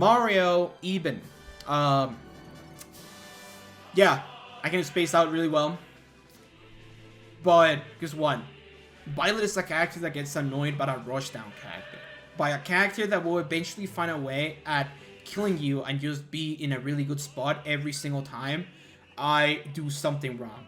Mario, even. Yeah, I can space out really well. But, guess what? Byleth is a character that gets annoyed by a rushdown character. By a character that will eventually find a way at killing you and just be in a really good spot every single time I do something wrong.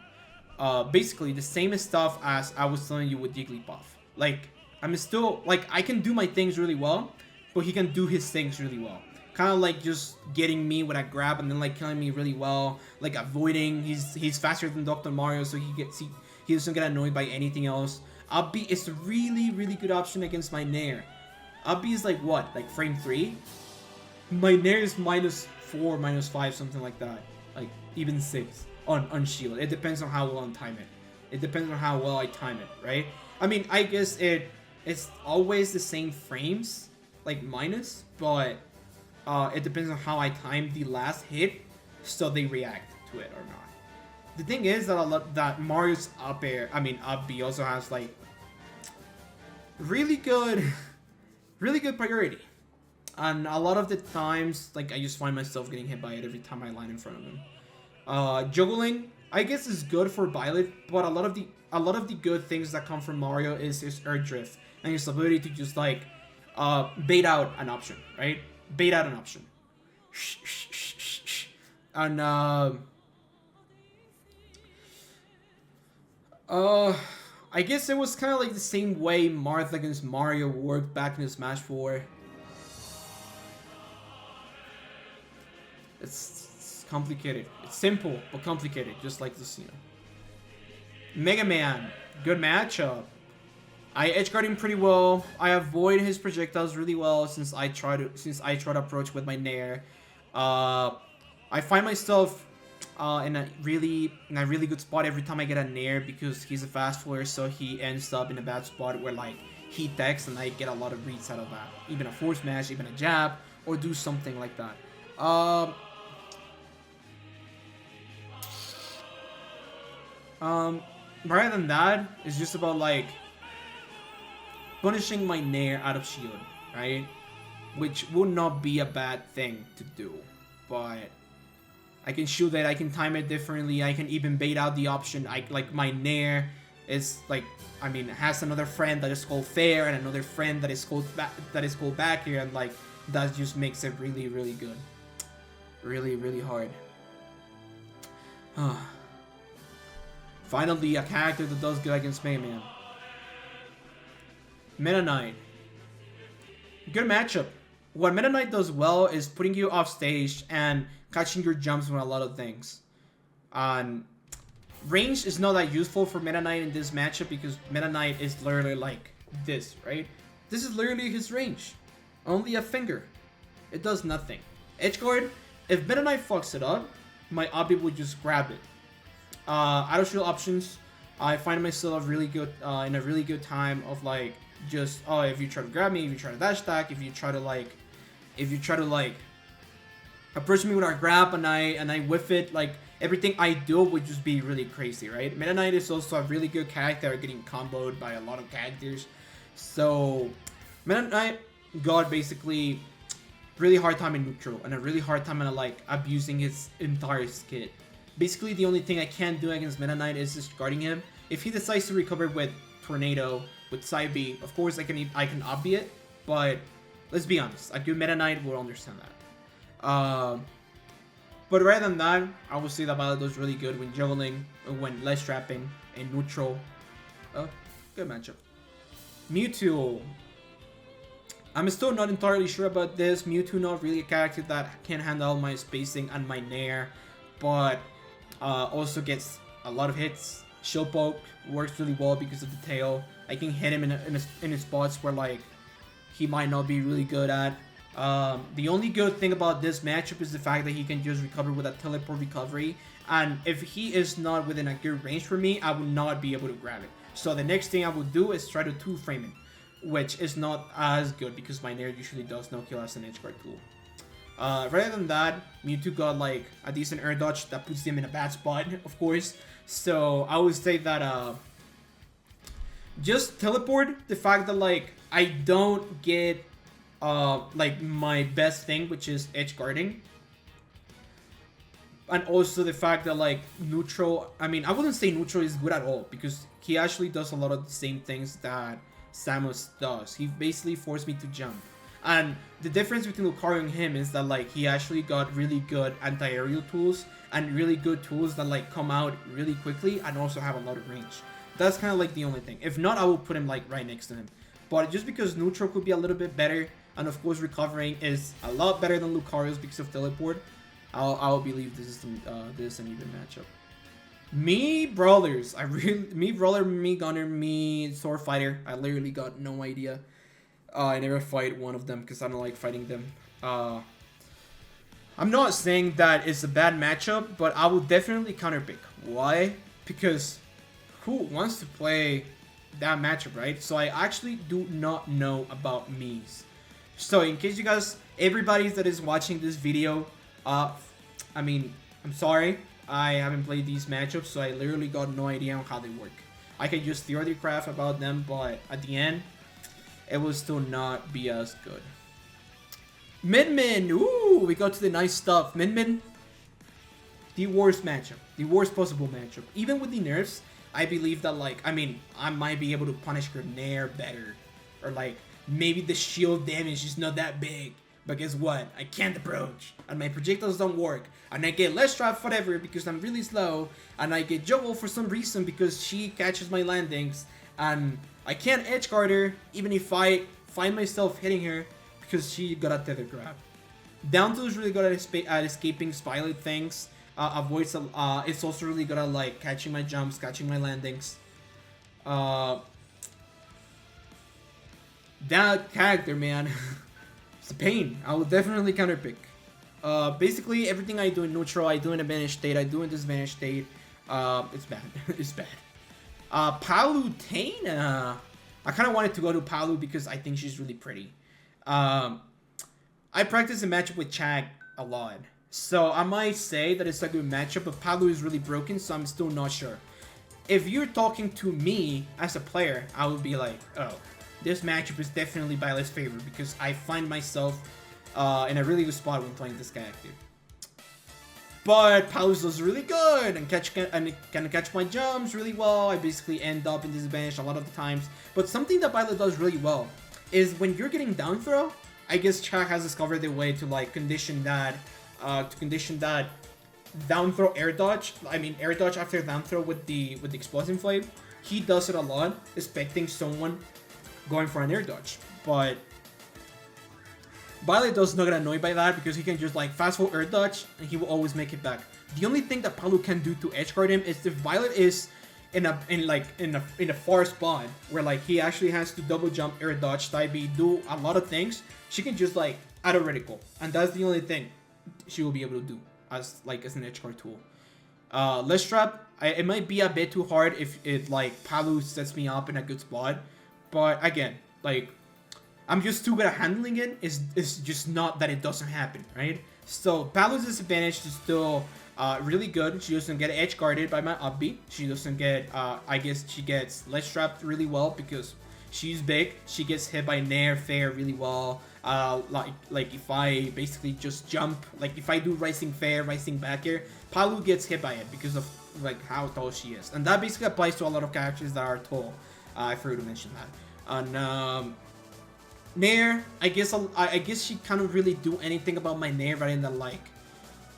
Basically, the same stuff as I was telling you with Jigglypuff. Like, I'm still, like, I can do my things really well, but he can do his things really well. Kind of like just getting me with a grab and then like killing me really well, like avoiding. He's faster than Dr. Mario, so he doesn't get annoyed by anything else. Abby is a really good option against my Nair. Abby is like what, like frame 3? My Nair is -4, -5, something like that. Like even 6 on shield. It depends on how well I time it. It depends on how well I time it, right? I mean, I guess it's always the same frames, like minus, but it depends on how I time the last hit, so they react to it or not. The thing is that Mario's up air, I mean up B also has like really good priority, and a lot of the times like I just find myself getting hit by it every time I land in front of him. Juggling, I guess, is good for Byleth, but a lot of the good things that come from Mario is his air drift and his ability to just like bait out an option, right? Bait out an option. And I guess it was kind of like the same way Martha against Mario worked back in Smash 4. It's complicated. It's simple, but complicated, just like this, you know. Mega Man, good matchup. I edgeguard him pretty well. I avoid his projectiles really well since I try to approach with my Nair. I find myself in a really good spot every time I get a Nair because he's a fast floor, so he ends up in a bad spot where like he techs and I get a lot of reads out of that. Even a force smash, even a jab, or do something like that. Rather than that, it's just about like punishing my Nair out of shield, right? Which would not be a bad thing to do, but I can shoot it, I can time it differently, I can even bait out the option. Like my Nair is like, I mean, has another friend that is called Fair and another friend that is called back here, and like that just makes it really good, really hard. Finally, a character that does good against Mega Man. Metaknight. Good matchup. What Metaknight does well is putting you off stage and catching your jumps on a lot of things. Range is not that useful for Metaknight in this matchup because Metaknight is literally like this, right? This is literally his range. Only a finger. It does nothing. Edgeguard, if Metaknight fucks it up, my Obby would just grab it. Out of shield options, I find myself really good in a really good time of like just if you try to grab me, if you try to dash attack, if you try to like approach me with our grab and I whiff it, like everything I do would just be really crazy, right? Metaknight is also a really good character getting comboed by a lot of characters. So Metaknight got basically really hard time in neutral and a really hard time in like abusing his entire skit. Basically, the only thing I can do against Metaknight is just guarding him. If he decides to recover with Tornado, with Side B, of course I can obby it, but let's be honest, a good Metaknight will understand that. But rather than that, I would say that Byleth does really good when juggling, when ledge trapping, and neutral. Good matchup. Mewtwo. I'm still not entirely sure about this. Mewtwo not really a character that can handle my spacing and my Nair, but also gets a lot of hits. Shield poke works really well because of the tail. I can hit him in spots where like he might not be really good at. The only good thing about this matchup is the fact that he can just recover with a teleport recovery, and if he is not within a good range for me, I would not be able to grab it. So the next thing I would do is try to 2-frame it, which is not as good because my Nair usually does no kill as an edge guard tool. Rather than that, Mewtwo got like a decent air dodge that puts him in a bad spot, of course. So I would say that just teleport, the fact that like I don't get like my best thing, which is edge guarding. And also the fact that like neutral, I mean, I wouldn't say neutral is good at all because he actually does a lot of the same things that Samus does. He basically forced me to jump. And the difference between Lucario and him is that like he actually got really good anti-aerial tools and really good tools that like come out really quickly and also have a lot of range. That's kind of like the only thing. If not, I will put him like right next to him. But just because neutral could be a little bit better, and of course recovering is a lot better than Lucario's because of teleport, I'll believe this is an even matchup. Me brawlers, me brawler, me gunner, me sword fighter. I literally got no idea. I never fight one of them because I don't like fighting them. I'm not saying that it's a bad matchup, but I will definitely counterpick. Why? Because who wants to play that matchup, right? So I actually do not know about Miis. So in case you guys, everybody that is watching this video, I mean, I'm sorry. I haven't played these matchups, so I literally got no idea on how they work. I can just theoretically craft about them, but at the end, it will still not be as good. Min, ooh, we got to the nice stuff. Min, the worst matchup, the worst possible matchup. Even with the nerfs, I believe that like, I mean, I might be able to punish her Nair better, or like maybe the shield damage is not that big. But guess what? I can't approach, and my projectiles don't work, and I get less trap forever because I'm really slow, and I get juggle for some reason because she catches my landings, and I can't edge guard her even if I find myself hitting her because she got a tether grab. Down two is really good at escaping Byleth things, avoids. It's also really good at like catching my jumps, catching my landings. That character, man. It's a pain. I will definitely counterpick. Basically, everything I do in neutral, I do in advantage state, I do in disadvantage state. It's bad. It's bad. Palutena. I kind of wanted to go to Palu because I think she's really pretty. I practice a matchup with Chag a lot. So I might say that it's a good matchup, but Palu is really broken, so I'm still not sure. If you're talking to me as a player, I would be like, oh, this matchup is definitely Byleth's favor because I find myself in a really good spot when playing this character. But Palus does really good and can catch my jumps really well. I basically end up in disadvantage a lot of the times. But something that Byleth does really well is when you're getting down throw, I guess Chak has discovered the way to like condition that down throw air dodge. I mean air dodge after down throw with the explosive flame. He does it a lot, expecting someone going for an air dodge, but Byleth does not get annoyed by that because he can just like fast forward air dodge and he will always make it back. The only thing that Palu can do to edge guard him is if Byleth is in a far spot where like he actually has to double jump, air dodge, type B, do a lot of things, she can just like add a reticle, and that's the only thing she will be able to do as an edge guard tool. Less trap, it might be a bit too hard if it like Palu sets me up in a good spot. But again, like, I'm just too good at handling it. It's just not that it doesn't happen, right? So, Palu's disadvantage is still really good. She doesn't get edge guarded by my up B. She doesn't get, I guess she gets ledge trapped really well because she's big. She gets hit by Nair Fair really well. Like if I basically just jump, like if I do Rising Fair, Rising Back Air, Palu gets hit by it because of like how tall she is. And that basically applies to a lot of characters that are tall. I forgot to mention that. And Nair, I guess she can't really do anything about my Nair rather than like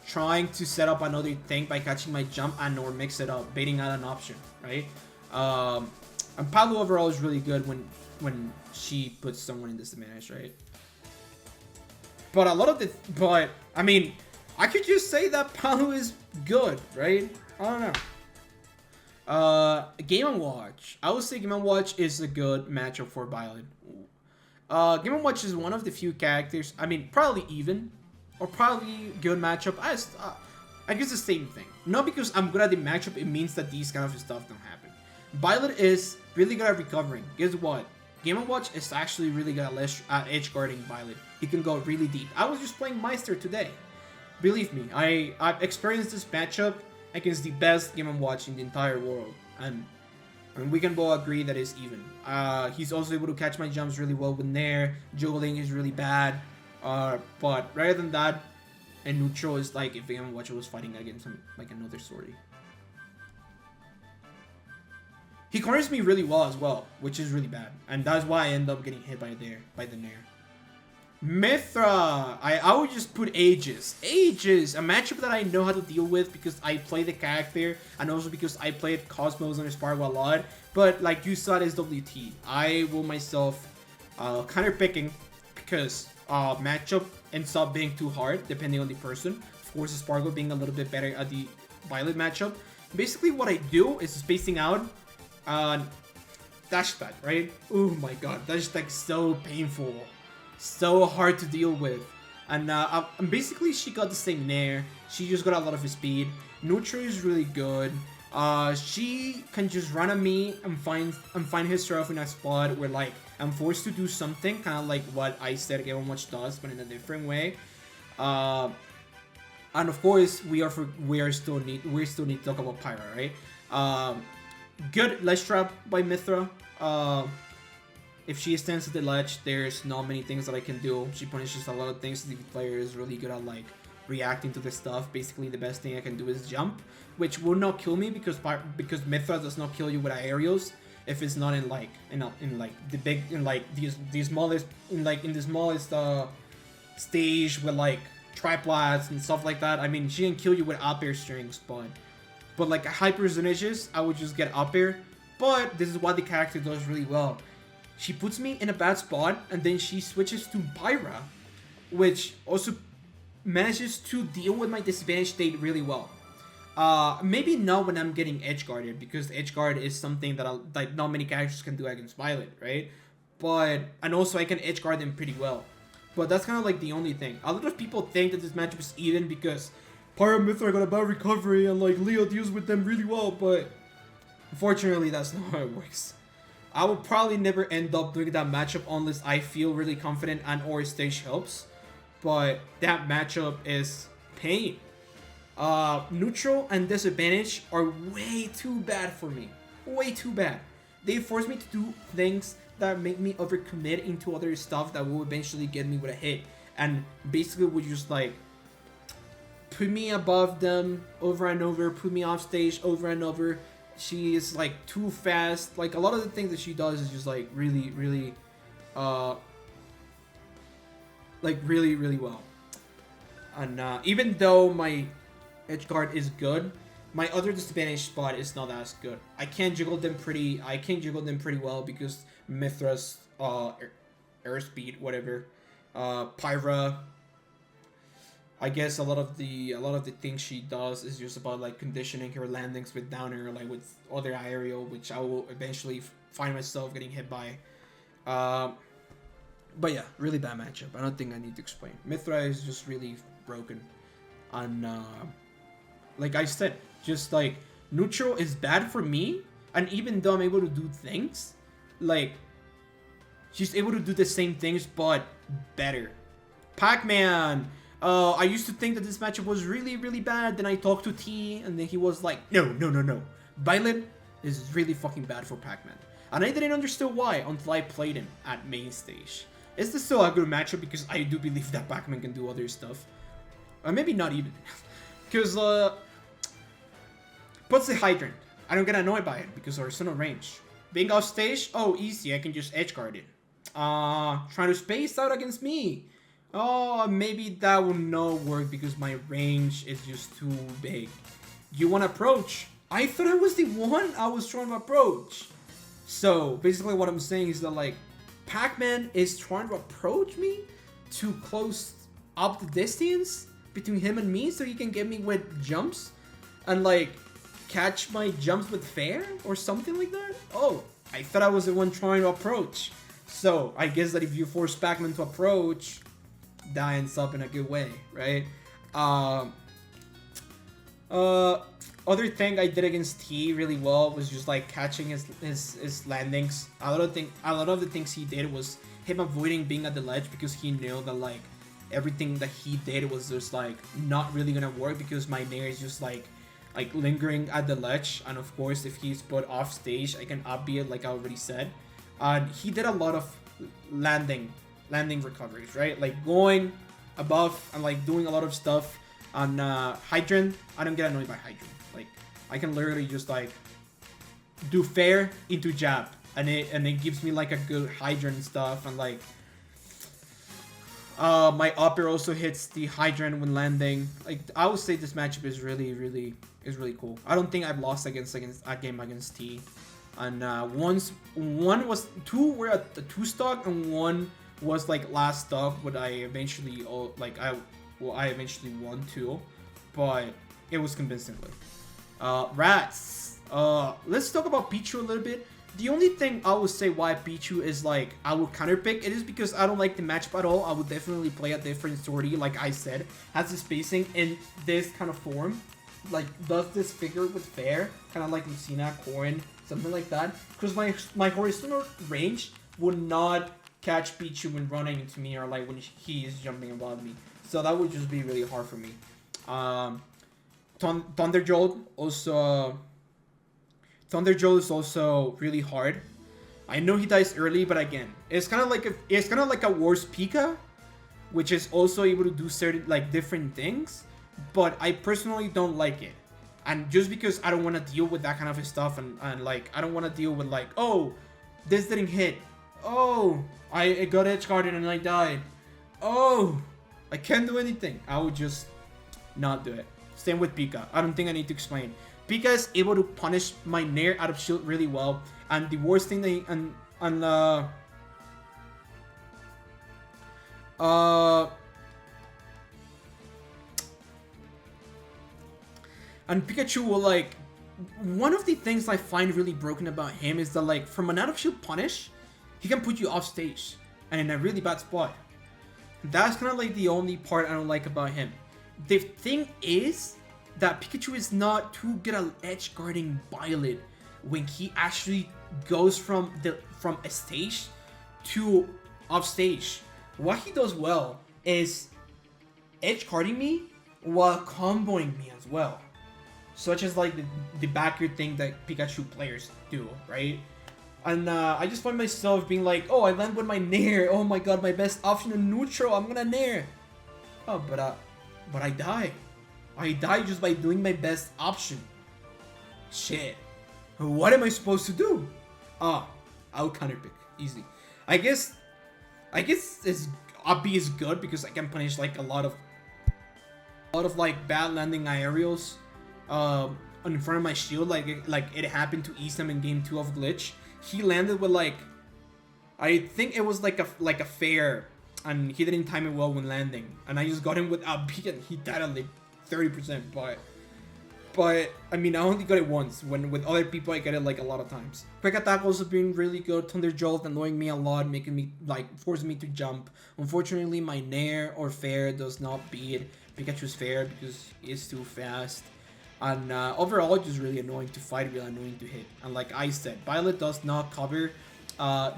trying to set up another thing by catching my jump and or mix it up, baiting out an option, right? And Palu overall is really good when she puts someone in disadvantage, right? But I mean, I could just say that Palu is good, right? I don't know. Game & Watch. I would say Game & Watch is a good matchup for Byleth. Game & Watch is one of the few characters, I mean, probably even, or probably good matchup. I guess the same thing. Not because I'm good at the matchup, it means that these kind of stuff don't happen. Byleth is really good at recovering. Guess what? Game & Watch is actually really good at edge guarding Byleth. He can go really deep. I was just playing Meister today. Believe me, I've experienced this matchup against the best Game & Watch in the entire world, and And we can both agree that it's even. He's also able to catch my jumps really well with Nair. Juggling is really bad. But rather than that, and neutral is like if Game & Watch was fighting against him, like another Sorty. He corners me really well as well, which is really bad. And that's why I end up getting hit by the Nair. Mythra! I would just put Aegis. Aegis! A matchup that I know how to deal with because I play the character and also because I played Cosmos and Sparrow a lot. But like you saw it as WT. I will myself kind of picking because matchup ends up being too hard depending on the person. Of course, Sparrow being a little bit better at the Byleth matchup. Basically what I do is spacing out dash attack, right? Oh my god, dash attack so painful. So hard to deal with. And basically she got the same Nair. She just got a lot of speed. Neutral is really good. She can just run at me and find herself in a spot where like I'm forced to do something, kind of like what I said Game & Watch does, but in a different way. And of course we still need to talk about Pyra, right? Good ledge trap by Mythra. If she stands at the ledge, there's not many things that I can do. She punishes a lot of things. The player is really good at like reacting to the stuff. Basically, the best thing I can do is jump, which will not kill me because Mythra does not kill you with aerials if it's not in the smallest stage with like triplats and stuff like that. I mean, she can kill you with up air strings, but like high percentages, I would just get up air. But this is what the character does really well. She puts me in a bad spot, and then she switches to Pyra, which also manages to deal with my disadvantage state really well. Maybe not when I'm getting edge guarded, because edge guard is something that not many characters can do against Byleth, right? And also I can edge guard them pretty well. But that's kind of like the only thing. A lot of people think that this matchup is even because Pyra and Mythra got a bad recovery and like Leo deals with them really well, but unfortunately that's not how it works. I will probably never end up doing that matchup unless I feel really confident and or stage helps. But that matchup is pain. Neutral and disadvantage are way too bad for me. Way too bad. They force me to do things that make me overcommit into other stuff that will eventually get me with a hit. And basically would just like put me above them over and over, put me off stage over and over. She is like too fast. Like a lot of the things that she does is just like really well. And even though my edge guard is good, my other disadvantage spot is not as good. I can juggle them pretty well because Mythra's airspeed, whatever. Pyra, I guess a lot of the things she does is just about like conditioning her landings with downer, like with other aerial, which I will eventually find myself getting hit by. But yeah, really bad matchup. I don't think I need to explain. Mythra is just really broken. And like I said, just like neutral is bad for me, and even though I'm able to do things, like she's able to do the same things but better. Pac-Man. I used to think that this matchup was really bad. Then I talked to T, and then he was like, no. Byleth is really fucking bad for Pac-Man. And I didn't understand why until I played him at main stage. Is this still a good matchup? Because I do believe that Pac-Man can do other stuff. Or maybe not even. Because, puts the Hydrant. I don't get annoyed by it because there's no range. Being off stage? Oh, easy. I can just edge guard it. Trying to space out against me. Oh, maybe that will not work because my range is just too big. You want to approach? I thought I was the one I was trying to approach. So, basically what I'm saying is that, like, Pac-Man is trying to approach me to close up the distance between him and me so he can get me with jumps and, like, catch my jumps with fair or something like that. Oh, I thought I was the one trying to approach. So, I guess that if you force Pac-Man to approach, that ends up in a good way, right? Other thing I did against T really well was just like catching his landings. A lot of the things he did was him avoiding being at the ledge because he knew that like everything that he did was just like not really gonna work because my Nair is just like like lingering at the ledge, and of course if he's put off stage, I can up-B it like I already said. He did a lot of landing recoveries, right? Like going above and like doing a lot of stuff on Hydrant. I don't get annoyed by Hydrant. Like I can literally just like do fair into jab, and it gives me like a good Hydrant stuff, and like my upper also hits the Hydrant when two Like I would say this matchup is really cool. I don't think I've lost against a game against T. And two were at the 2-stock, and one was like last stock, but I eventually I eventually won too, but it was convincingly. Rats. Let's talk about Pichu a little bit. The only thing I would say why Pichu is like I would counterpick it is because I don't like the matchup at all. I would definitely play a different sortie, like I said, has the spacing in this kind of form. Like does this figure with fair, kind of like Lucina, Corrin, something like that. Because my horizontal range would not catch Pichu when running into me, or like when he is jumping above me. So that would just be really hard for me. Thunder Jolt also. Thunder Jolt is also really hard. I know he dies early, but again, it's kind of like a worse Pika, which is also able to do certain like different things. But I personally don't like it. And just because I don't want to deal with that kind of stuff, and like I don't want to deal with like, oh, this didn't hit. Oh, I got edge guarded and I died. Oh, I can't do anything. I would just not do it. Same with Pika. I don't think I need to explain. Pika is able to punish my Nair out of shield really well. And the worst thing and Pikachu will like, one of the things I find really broken about him is that like from an out of shield punish, he can put you off stage and in a really bad spot. That's kind of like the only part I don't like about him. The thing is that Pikachu is not too good at edge guarding Byleth when he actually goes from a stage to off stage. What he does well is edge guarding me while comboing me as well. Such as like the backer thing that Pikachu players do, right? And I just find myself being like, oh, I land with my Nair. Oh my god, my best option in neutral. I'm gonna Nair. Oh, but I die. I die just by doing my best option. Shit. What am I supposed to do? I'll counterpick. Easy. I guess it's up-B is good because I can punish like a lot of like bad landing aerials in front of my shield, like it happened to Isam in game 2 of Glitch. He landed with like, I think it was like a fair, and he didn't time it well when landing, and I just got him with up-B and he died at like 30%, but I mean I only got it once. When with other people I get it like a lot of times. Quick attack also being really good. Thunder Jolt annoying me a lot, making me like forcing me to jump. Unfortunately my Nair or fair does not beat Pikachu's fair because it's too fast. And overall, just really annoying to fight, really annoying to hit. And like I said, Byleth does not cover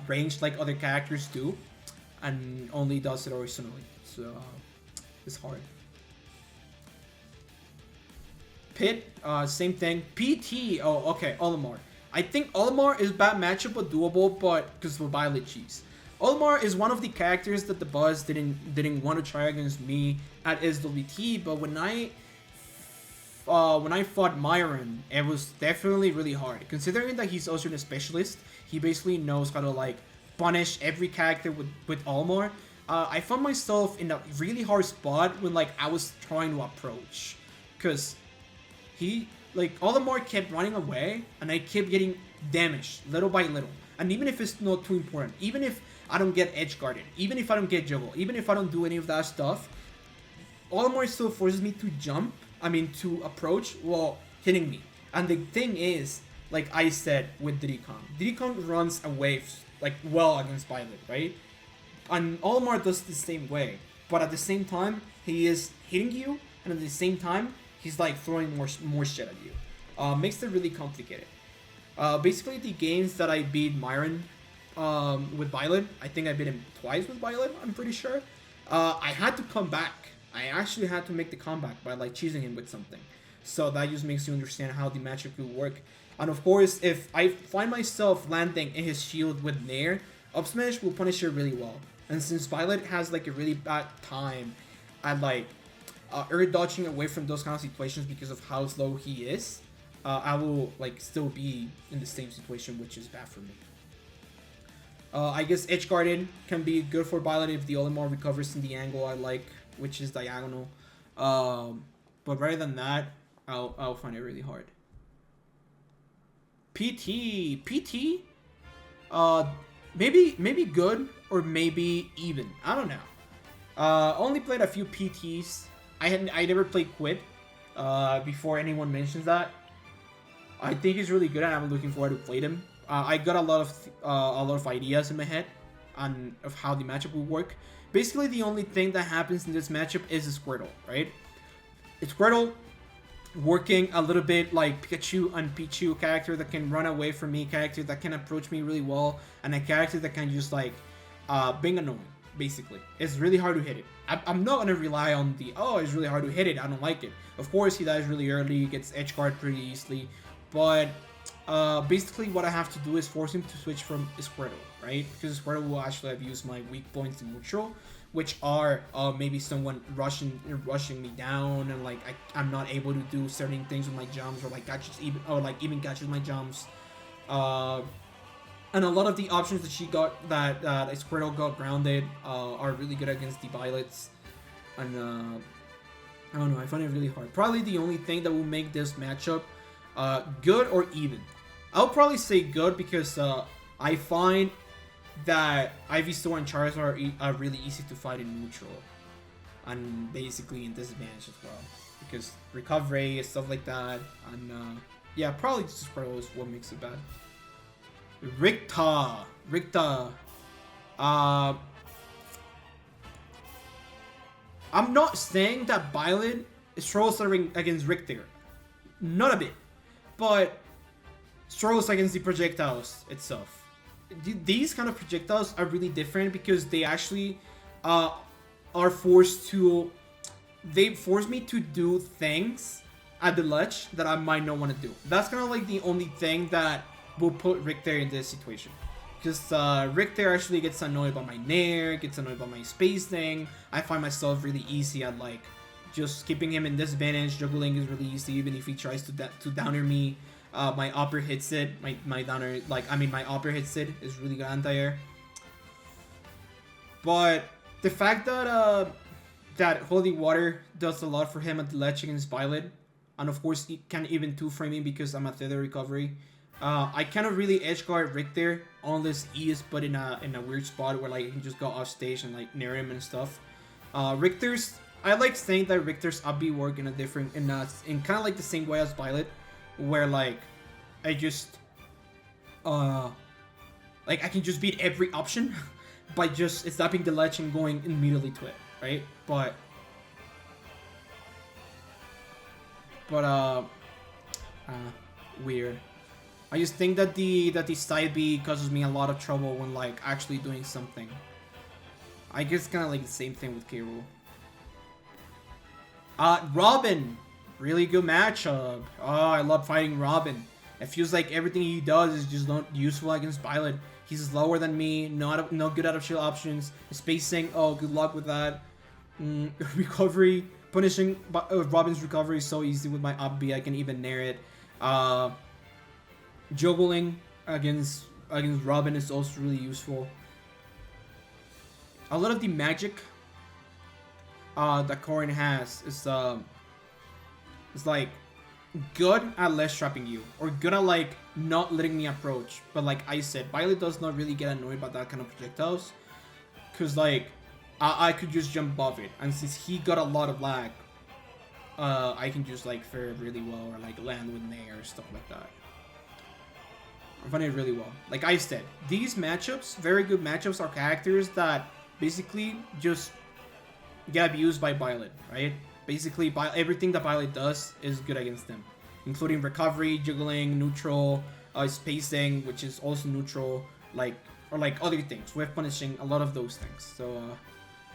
range like other characters do, and only does it horizontally. So it's hard. Pit, same thing. PT, oh okay, Olimar. I think Olimar is bad matchup but doable, but because of Byleth cheese. Olimar is one of the characters that the Buzz didn't want to try against me at SWT, but when I fought Myron, it was definitely really hard. Considering that he's also a specialist, he basically knows how to like punish every character with Olimar. I found myself in a really hard spot when like I was trying to approach, because he like Olimar kept running away and I kept getting damaged little by little. And even if it's not too important, even if I don't get edge guarded, even if I don't get juggle, even if I don't do any of that stuff, Olimar still forces me to jump. I mean, to approach while hitting me. And the thing is, like I said with Diddy Kong runs away like well against Byleth, right? And Olimar does the same way, but at the same time he is hitting you, and at the same time he's like throwing more shit at you. Makes it really complicated. Basically the games that I beat Myron with Byleth, I think I beat him twice with Byleth, I'm pretty sure. I had to come back. I actually had to make the comeback by like cheesing him with something. So that just makes you understand how the matchup could work. And of course, if I find myself landing in his shield with Nair, up smash will punish her really well. And since Byleth has like a really bad time at like air dodging away from those kind of situations because of how slow he is, I will like still be in the same situation, which is bad for me. I guess edge guarded can be good for Byleth if the Olimar recovers in the angle I like, which is diagonal. But rather than that, I'll find it really hard. PT, maybe good or maybe even. I don't know. Only played a few PTs. I never played Quid. Before anyone mentions that, I think he's really good, and I'm looking forward to play him. I got a lot of ideas in my head on of how the matchup will work. Basically, the only thing that happens in this matchup is a Squirtle, right? It's Squirtle working a little bit like Pikachu and Pichu, character that can run away from me, character that can approach me really well, and a character that can just like being annoying. Basically, it's really hard to hit it. I'm not gonna rely on the it's really hard to hit it. I don't like it. Of course, he dies really early, gets edge guard pretty easily, but basically what I have to do is force him to switch from Squirtle, right? Because Squirtle will actually have used my weak points in neutral, which are maybe someone rushing me down, and like I'm not able to do certain things with my jumps, or like even catches my jumps. And a lot of the options that she got, that Squirtle got grounded, are really good against the Byleths. And I don't know, I find it really hard. Probably the only thing that will make this matchup good or even. I'll probably say good because I find that Ivysaur and Charizard are really easy to fight in neutral, and basically in disadvantage as well, because recovery and stuff like that. And yeah, probably just Squirtle is what makes it bad. Richter. I'm not saying that Byleth struggles against Richter, not a bit, but struggles against the projectiles itself. These kind of projectiles are really different because they actually are forced to. They force me to do things at the ledge that I might not want to do. That's kind of like the only thing that will put Richter in this situation. Because Richter actually gets annoyed by my Nair, gets annoyed by my spacing. I find myself really easy at like just keeping him in disadvantage. Juggling is really easy, even if he tries to downer me. My upper hits it. My downer, my upper hits it is really good anti-air. But the fact that that Holy Water does a lot for him at the ledge against Byleth, and of course it can even 2-frame me because I'm a tether recovery. I cannot really edge guard Richter unless he is put in a weird spot where like he can just go off stage and like nair him and stuff. I like saying that Richter's up B work in a different in kind of like the same way as Byleth, where like I just like I can just beat every option by just stopping the ledge and going immediately to it, right? But weird. I just think that the side B causes me a lot of trouble when like actually doing something. I guess kind of like the same thing with K. Rool. Robin, really good matchup. Oh, I love fighting Robin. It feels like everything he does is just not useful against Byleth. He's slower than me, not good out of shield options. Spacing, oh, good luck with that. Recovery, punishing Robin's recovery is so easy with my up B. I can even nair it. Juggling against Robin is also really useful. A lot of the magic that Corrin has is like good at less trapping you, or good at like not letting me approach. But like I said, Byleth does not really get annoyed by that kind of projectiles, cause like I could just jump above it, and since he got a lot of lag, I can just like fare really well, or like land with nair or stuff like that. I find it really well. Like I said, these matchups, very good matchups, are characters that basically just get abused by Byleth, right? Basically, everything that Byleth does is good against them, including recovery, juggling, neutral, spacing, which is also neutral, or other things, with punishing, a lot of those things. So,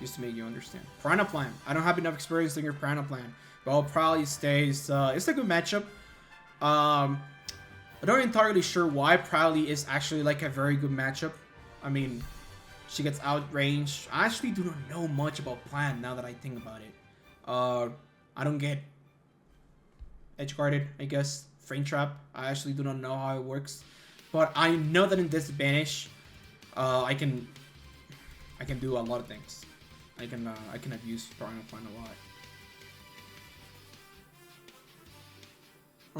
just to make you understand. Piranha Plant. I don't have enough experience doing your Piranha Plant, but I'll probably stay. It's a good matchup. I'm not entirely sure why Prowly is actually like a very good matchup. I mean, she gets outranged. I actually do not know much about Plant now that I think about it. I don't get edge guarded, I guess. Frame trap. I actually do not know how it works, but I know that in disadvantage, I can do a lot of things. I can abuse Piranha Plant a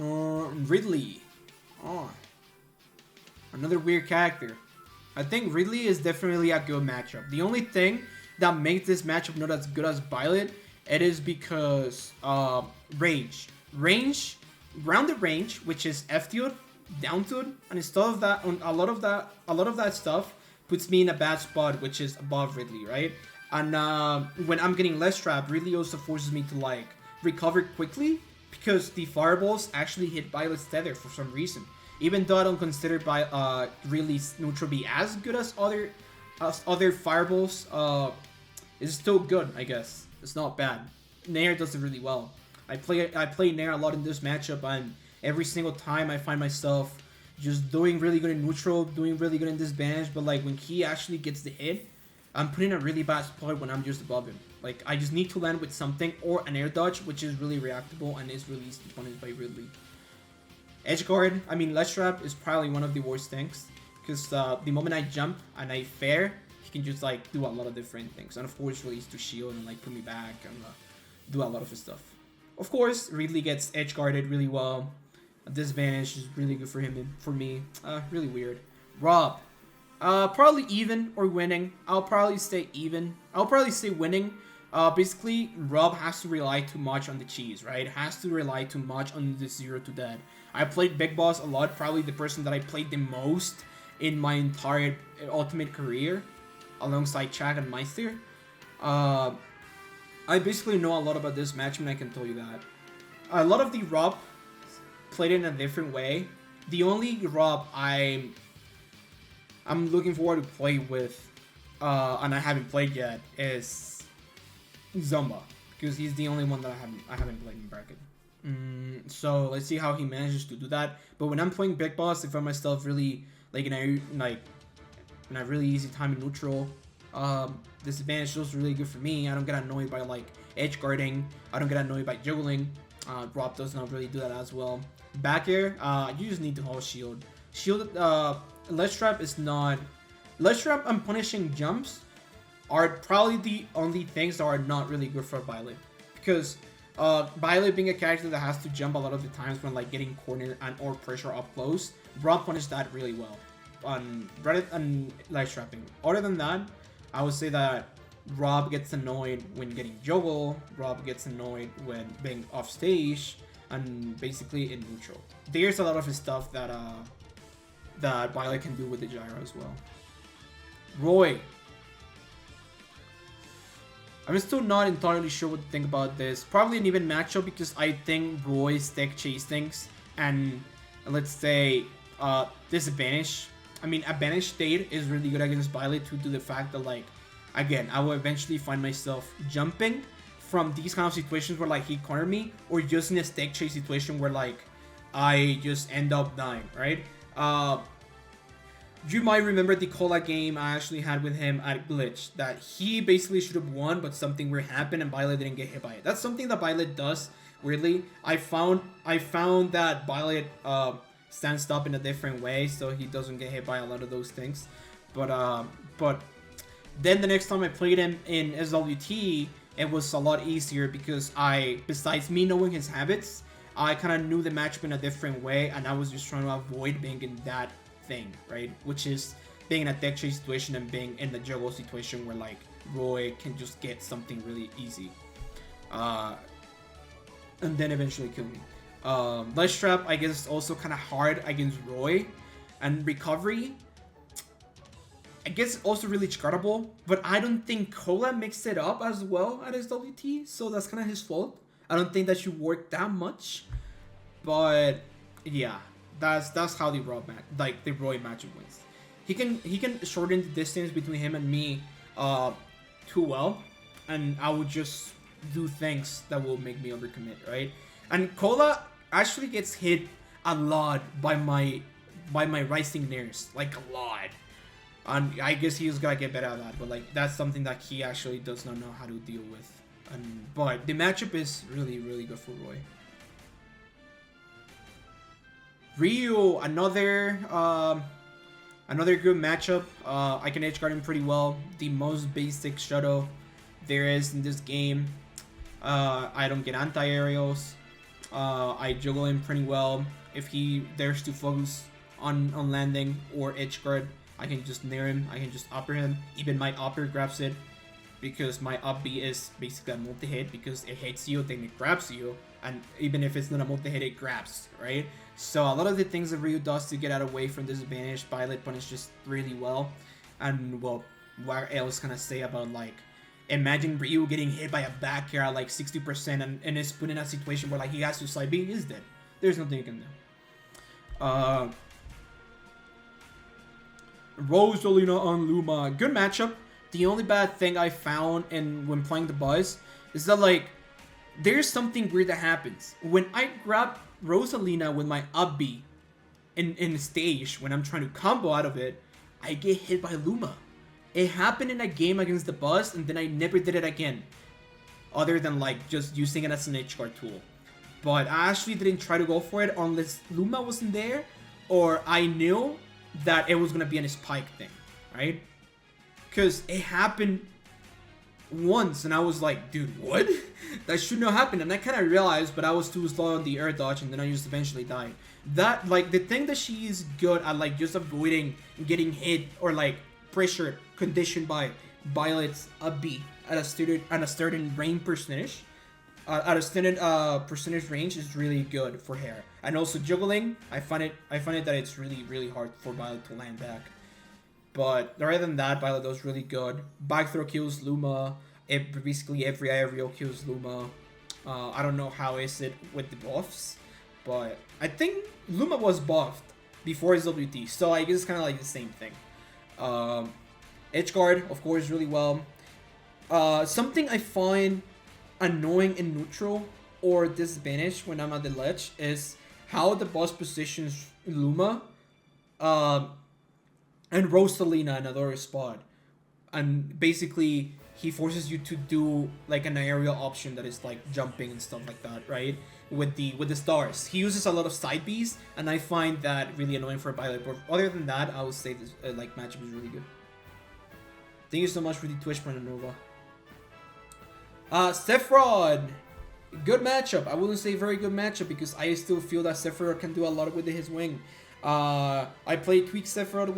lot. Ridley. Oh, another weird character. I think Ridley is definitely a good matchup. The only thing that makes this matchup not as good as Byleth, it is because range, rounded range, which is F tilt, down tilt, and instead of that, a lot of that stuff puts me in a bad spot, which is above Ridley, right? And when I'm getting less trapped, Ridley also forces me to like recover quickly, because the fireballs actually hit Byleth's tether for some reason. Even though I don't consider Ridley's neutral be as good as other fireballs, it's still good, I guess. It's not bad. Nair does it really well. I play Nair a lot in this matchup, and every single time I find myself just doing really good in neutral, doing really good in disadvantage, but like when he actually gets the hit, I'm putting a really bad spot when I'm just above him. Like, I just need to land with something or an air dodge, which is really reactable and is really easy to punish by Ridley. Edge guard, I mean, ledge trap is probably one of the worst things, because the moment I jump and I fair, he can just like do a lot of different things, and of course release to shield and like put me back and do a lot of his stuff. Of course, Ridley gets edge guarded really well. A disadvantage is really good for him and for me. Really weird. Rob. Probably even or winning. I'll probably stay even. I'll probably say winning. Basically, Rob has to rely too much on the cheese, right? Has to rely too much on the 0 to dead. I played Big Boss a lot. Probably the person that I played the most in my entire Ultimate career, alongside Chad and Mythra. I basically know a lot about this match, and I can tell you that. A lot of the Rob played in a different way. The only Rob I'm looking forward to play with, and I haven't played yet, is Zumba, because he's the only one that I haven't played in bracket. So let's see how he manages to do that. But when I'm playing Big Boss, I find myself really like in a really easy time in neutral. Disadvantage is really good for me. I don't get annoyed by like edge guarding. I don't get annoyed by juggling. Rob does not really do that as well. Back air, you just need to hold shield. Shield, ledge trap is not. Ledge trap and punishing jumps are probably the only things that are not really good for Byleth, because Byleth being a character that has to jump a lot of the times when like getting corner and or pressure up close, Rob punished that really well on Reddit and ledge trapping. Other than that, I would say that Rob gets annoyed when getting juggle. Rob gets annoyed when being off stage, and basically in neutral. There's a lot of his stuff that that Byleth can do with the gyro as well. Roy. I'm still not entirely sure what to think about this. Probably an even matchup, because I think Roy's deck chase things and let's say disadvantage. I mean, advantage state is really good against Byleth due to the fact that, like, again, I will eventually find myself jumping from these kind of situations where like he cornered me, or just in a deck chase situation where like I just end up dying, right? You might remember the Cola game I actually had with him at Glitch, that he basically should have won, but something weird happened and Byleth didn't get hit by it. That's something that Byleth does, weirdly. I found that Byleth stands up in a different way, so he doesn't get hit by a lot of those things. But then the next time I played him in SWT, it was a lot easier, because besides me knowing his habits, I kind of knew the matchup in a different way, and I was just trying to avoid being in that thing, right? Which is being in a deck chase situation and being in the juggle situation where like Roy can just get something really easy, and then eventually kill me. Ledge trap, I guess, is also kind of hard against Roy, and recovery, I guess, also really guardable, but I don't think Cola mixed it up as well at his WT, so that's kind of his fault. I don't think that should work that much, but yeah, that's how the Roy matchup wins. He can shorten the distance between him and me too well, and I would just do things that will make me overcommit, right? And Cola actually gets hit a lot by my rising nairs, like a lot. And I guess he's gotta get better at that, but like that's something that he actually does not know how to deal with. But the matchup is really, really good for Roy. Ryu, another good matchup. I can edge guard him pretty well. The most basic shuttle there is in this game. I don't get anti-aerials. I juggle him pretty well. If he dares to focus on landing or edge guard, I can just nair him. I can just upper him. Even my upper grabs it, because my up B is basically a multi-hit, because it hits you, then it grabs you, and even if it's not a multi-hit, it grabs, right? So a lot of the things that Ryu does to get out away from this advantage, Byleth punishes just really well. And well, what else can I say about, like, imagine Ryu getting hit by a back air at like 60% and is put in a situation where like he has to side B, he's dead. There's nothing you can do. Rosalina on Luma. Good matchup. The only bad thing I found when playing the Buzz is that like there's something weird that happens. When I grab Rosalina with my up B in stage, when I'm trying to combo out of it, I get hit by Luma. It happened in a game against the Buzz, and then I never did it again. Other than like just using it as an edge guard tool. But I actually didn't try to go for it unless Luma wasn't there, or I knew that it was gonna be an spike thing, right? Because it happened once, and I was like, dude, what? That shouldn't have happened. And I kind of realized, but I was too slow on the air dodge, and then I just eventually died. That, like, the thing that she is good at, like, just avoiding getting hit or, like, pressured, conditioned by Byleth's up B at a certain range percentage. At a certain percentage range is really good for her. And also juggling, I find it that it's really, really hard for Byleth to land back. But other than that, Byleth does really good. Back throw kills Luma. Basically every aerial kills Luma. I don't know how is it with the buffs, but I think Luma was buffed before his WT, so I guess it's kind of like the same thing. Edge guard, of course, really well. Something I find annoying in neutral or disadvantage when I'm at the ledge is how the boss positions Luma and Rosalina in another spot. And basically, he forces you to do like an aerial option that is like jumping and stuff like that, right? With the stars. He uses a lot of side Bs, and I find that really annoying for a Byleth. But other than that, I would say this like matchup is really good. Thank you so much for the Twitch, Nova. Sephiroth, good matchup. I wouldn't say very good matchup because I still feel that Sephiroth can do a lot with his wing. I played Tweak Sephiroth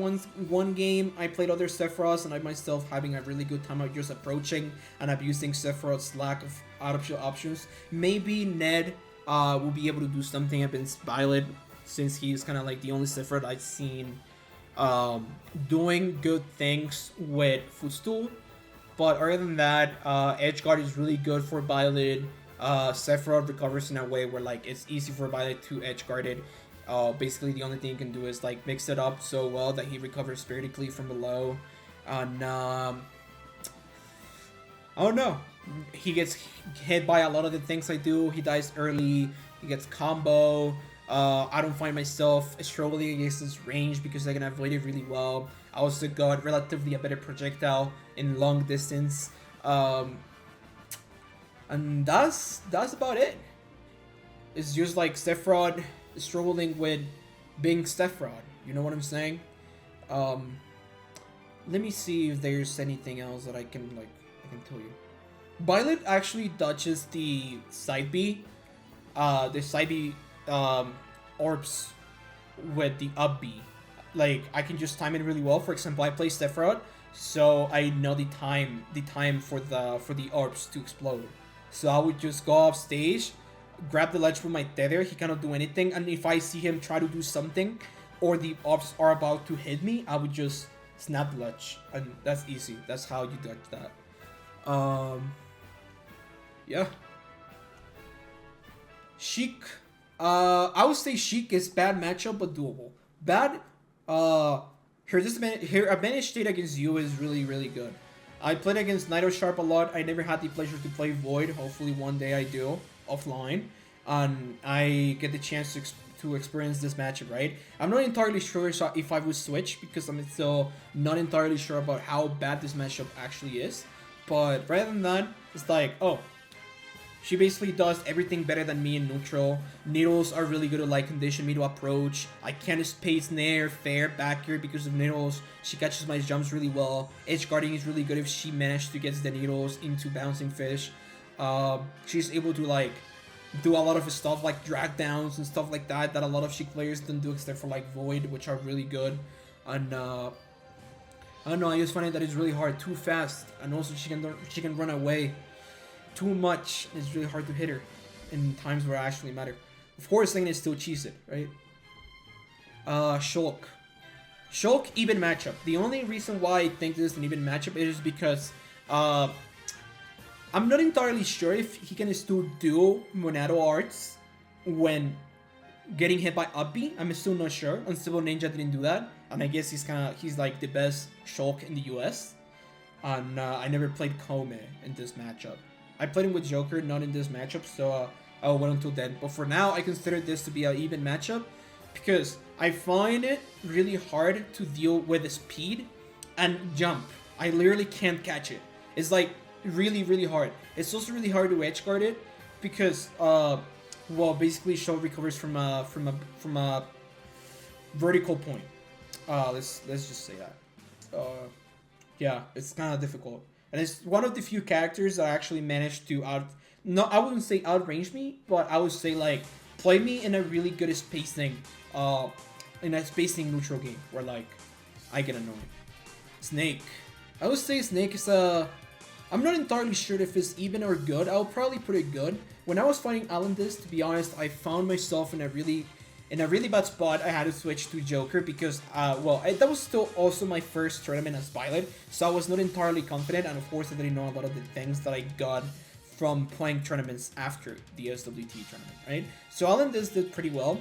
one game. I played other Sephiroths, and I myself having a really good time of just approaching and abusing Sephiroth's lack of options. Maybe Ned will be able to do something against Byleth, since he's kind of like the only Sephiroth I've seen doing good things with Footstool. But other than that, Edgeguard is really good for Byleth. Sephiroth recovers in a way where like it's easy for Byleth to edgeguard it. Basically, the only thing you can do is like mix it up so well that he recovers vertically from below. And I don't know. He gets hit by a lot of the things I do. He dies early. He gets combo. I don't find myself struggling against his range because I can avoid it really well. I also got relatively a better projectile in long distance. And that's about it. It's just like Sephiroth struggling with being Sephiroth. You know what I'm saying? Let me see if there's anything else that I can tell you. Byleth actually dodges the side B, orbs with the up B. Like I can just time it really well. For example, I play Sephiroth, so I know the time for the orbs to explode. So I would just go off stage, grab the ledge with my tether. He cannot do anything, and if I see him try to do something, or the orbs are about to hit me, I would just snap the ledge, and that's easy. That's how you dodge that. Yeah. Sheik. I would say Sheik is bad matchup, but doable. Bad. Her advantage state against you is really, really good. I played against Nido Sharp a lot. I never had the pleasure to play Void. Hopefully one day I do, offline. And I get the chance to experience this matchup, right? I'm not entirely sure if I would switch because I'm still not entirely sure about how bad this matchup actually is. But rather than that, it's like, oh, she basically does everything better than me in neutral. Needles are really good at like condition me to approach. I can't space nair fair back here because of needles. She catches my jumps really well. Edge guarding is really good if she managed to get the needles into bouncing fish. She's able to like do a lot of stuff like drag downs and stuff like that a lot of Sheik players don't do except for like Void, which are really good. And I don't know, I just find that it's really hard, too fast, and also she can run away too much. It's really hard to hit her in times where it actually matter. Of course, I can still cheese it, right? Shulk. Shulk, even matchup. The only reason why I think this is an even matchup is because I'm not entirely sure if he can still do Monado arts when getting hit by up B. I'm still not sure. Uncivil Ninja didn't do that, and I guess he's like the best Shulk in the US. And I never played Kome in this matchup. I played him with Joker, not in this matchup, so I'll wait until then. But for now, I consider this to be an even matchup because I find it really hard to deal with the speed and jump. I literally can't catch it. It's like really, really hard. It's also really hard to edge guard it because, well, basically Shulk recovers from a vertical point. Let's just say that. Yeah, it's kind of difficult. And it's one of the few characters that actually managed to I wouldn't say outrange me, but I would say like play me in a really good spacing, neutral game where like I get annoyed. Snake. I would say Snake is I'm not entirely sure if it's even or good. I'll probably put it good. When I was fighting Alandis, to be honest, I found myself in a really bad spot. I had to switch to Joker because, that was still also my first tournament as Byleth, so I was not entirely confident, and of course I didn't know a lot of the things that I got from playing tournaments after the SWT tournament, right? So Alandis did pretty well,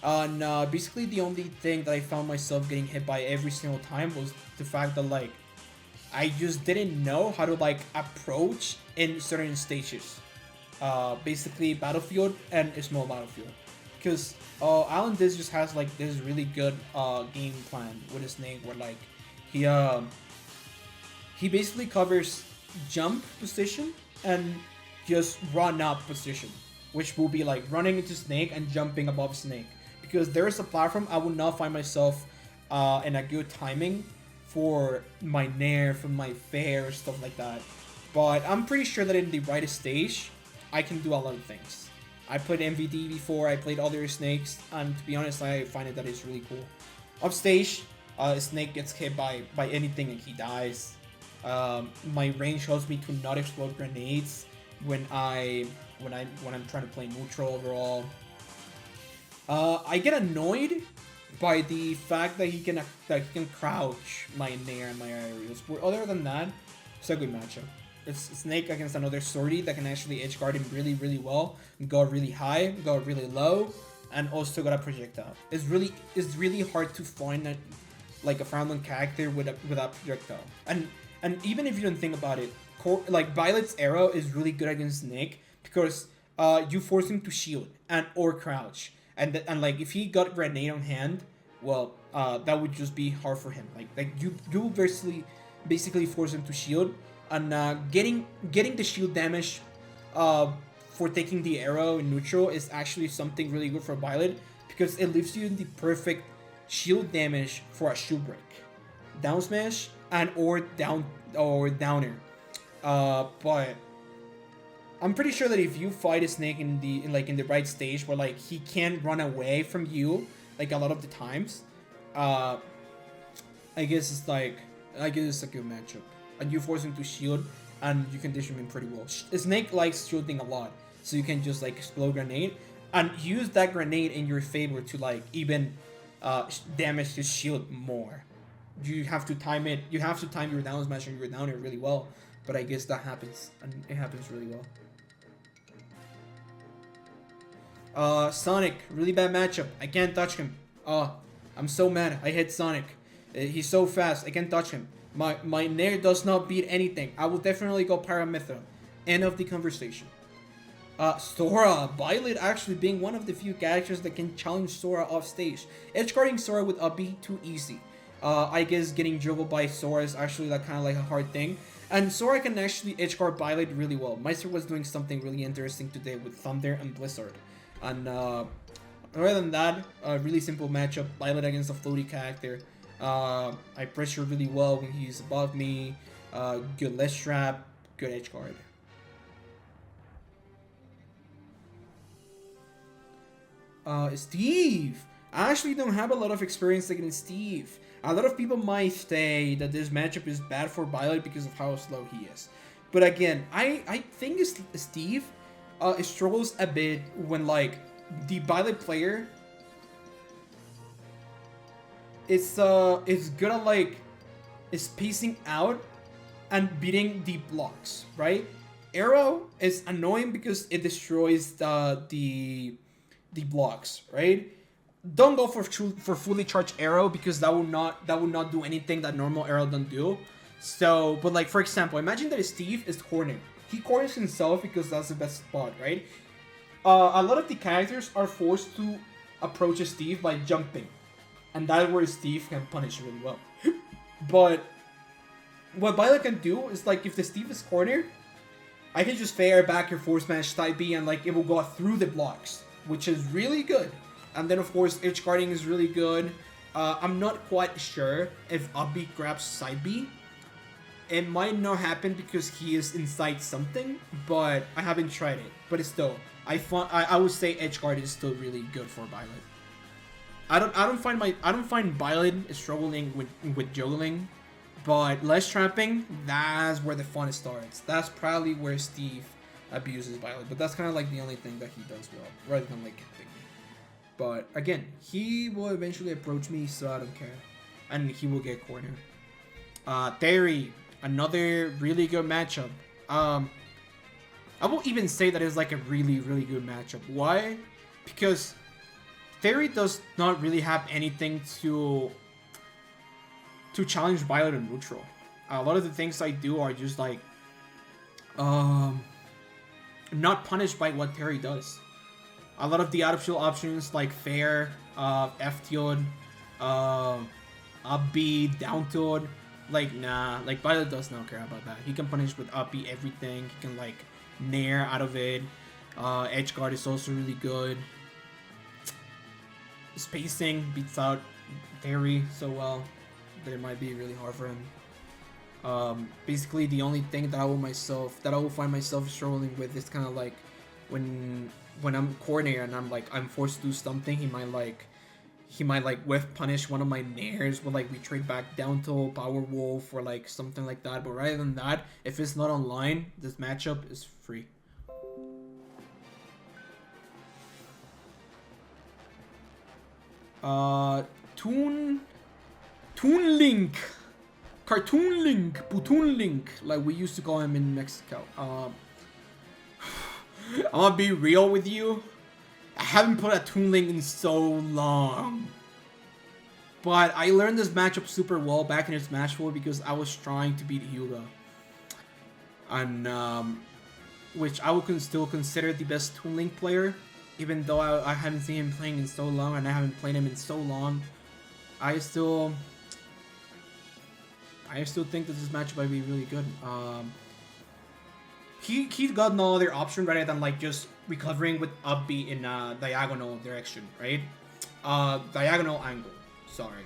and basically the only thing that I found myself getting hit by every single time was the fact that, like, I just didn't know how to, like, approach in certain stages. Basically Battlefield and a small Battlefield. Because Alandis just has like this really good game plan with his name where like he basically covers jump position and just run up position, which will be like running into Snake and jumping above Snake. Because there is a platform I would not find myself in a good timing for my nair, for my fair, stuff like that. But I'm pretty sure that in the right stage, I can do a lot of things. I played MVD before, I played other Snakes, and to be honest, I find it that it's really cool. Upstage, Snake gets hit by anything and he dies. My range helps me to not explode grenades when I'm trying to play neutral overall. I get annoyed by the fact that he can crouch my nair and my aerials. But other than that, it's a good matchup. It's Snake against another Swordy that can actually edge guard him really, really well. Go really high, go really low, and also got a projectile. It's really hard to find that, like a frontline character with a projectile. And even if you don't think about it, like Byleth's arrow is really good against Snake because you force him to shield or crouch. And like if he got grenade on hand, well, that would just be hard for him. Like you basically force him to shield. And getting the shield damage for taking the arrow in neutral is actually something really good for Byleth because it leaves you in the perfect shield damage for a shield break, down smash or downer. But I'm pretty sure that if you fight a Snake in the right stage where like he can't run away from you like a lot of the times, I guess it's a good matchup. And you force him to shield, and you condition him pretty well. Snake likes shielding a lot, so you can just like explode grenade and use that grenade in your favor to like even damage his shield more. You have to time it. You have to time your down smash and your downer really well. But I guess that happens, and it happens really well. Sonic, really bad matchup. I can't touch him. I'm so mad. I hit Sonic. He's so fast. I can't touch him. My Nair does not beat anything. I will definitely go Pyra Mythra. End of the conversation. Sora. Byleth actually being one of the few characters that can challenge Sora off stage. Edgeguarding Sora would be too easy. I guess getting juggled by Sora is actually like kind of like a hard thing. And Sora can actually edgeguard Byleth really well. Mythra was doing something really interesting today with Thunder and Blizzard. And other than that, a really simple matchup. Byleth against a floaty character. I pressure really well when he's above me. Good less trap, good edgeguard. Steve! I actually don't have a lot of experience against Steve. A lot of people might say that this matchup is bad for Byleth because of how slow he is. But again, I think Steve struggles a bit when like the Byleth player is good at like spacing out and beating the blocks, right? Arrow is annoying because it destroys the blocks, right? Don't go for fully charged arrow because that will not do anything that normal arrow don't do. So, but like for example, imagine that Steve is cornered. He corners himself because that's the best spot, right? A lot of the characters are forced to approach Steve by jumping, and that's where Steve can punish really well. But what Byleth can do is like if the Steve is cornered, I can just fair back your force smash type B and like it will go through the blocks, which is really good. And then, of course, edge guarding is really good. I'm not quite sure if up B grabs side B. It might not happen because he is inside something, but I haven't tried it. But it's still, I would say edge guard is still really good for Byleth. I don't find Byleth struggling with juggling, but less trapping, that's where the fun starts. That's probably where Steve abuses Byleth, but that's kind of like the only thing that he does well, rather than like camping. But again, he will eventually approach me, so I don't care. And he will get cornered. Terry, another really good matchup. I will even say that it's like a really, really good matchup. Why? Because Terry does not really have anything to challenge Byleth in neutral. A lot of the things I do are just like not punished by what Terry does. A lot of the out of shield options like fair, F tilt, up B, down tilt, like nah, like Byleth does not care about that. He can punish with up B everything. He can like nair out of it. Edge guard is also really good. Spacing beats out Terry so well that it might be really hard for him. Basically the only thing that I will find myself struggling with is kind of like when I'm corner and I'm forced to do something, he might like whiff punish one of my nairs with like we trade back down to Power Wolf or like something like that. But rather than that, if it's not online, this matchup is free. Toon Link. Cartoon Link, Toon Link, like we used to call him in Mexico. I'm gonna be real with you. I haven't put a Toon Link in so long. But I learned this matchup super well back in Smash 4 because I was trying to beat Hyuga. And, which I would still consider the best Toon Link player. Even though I haven't seen him playing in so long and I haven't played him in so long. I still think that this matchup might be really good. He's got no other option rather than like just recovering with up B in a diagonal direction, right? Diagonal angle. Sorry.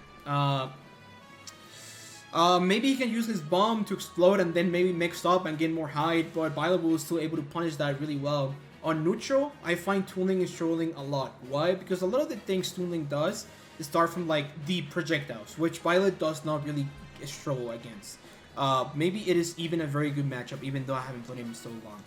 Maybe he can use his bomb to explode and then maybe mix up and get more height, but Byleth was still able to punish that really well. On neutral, I find Toon Link is trolling a lot. Why? Because a lot of the things Toon Link does is start from like the projectiles, which Byleth does not really struggle against. Maybe it is even a very good matchup, even though I haven't played him so long.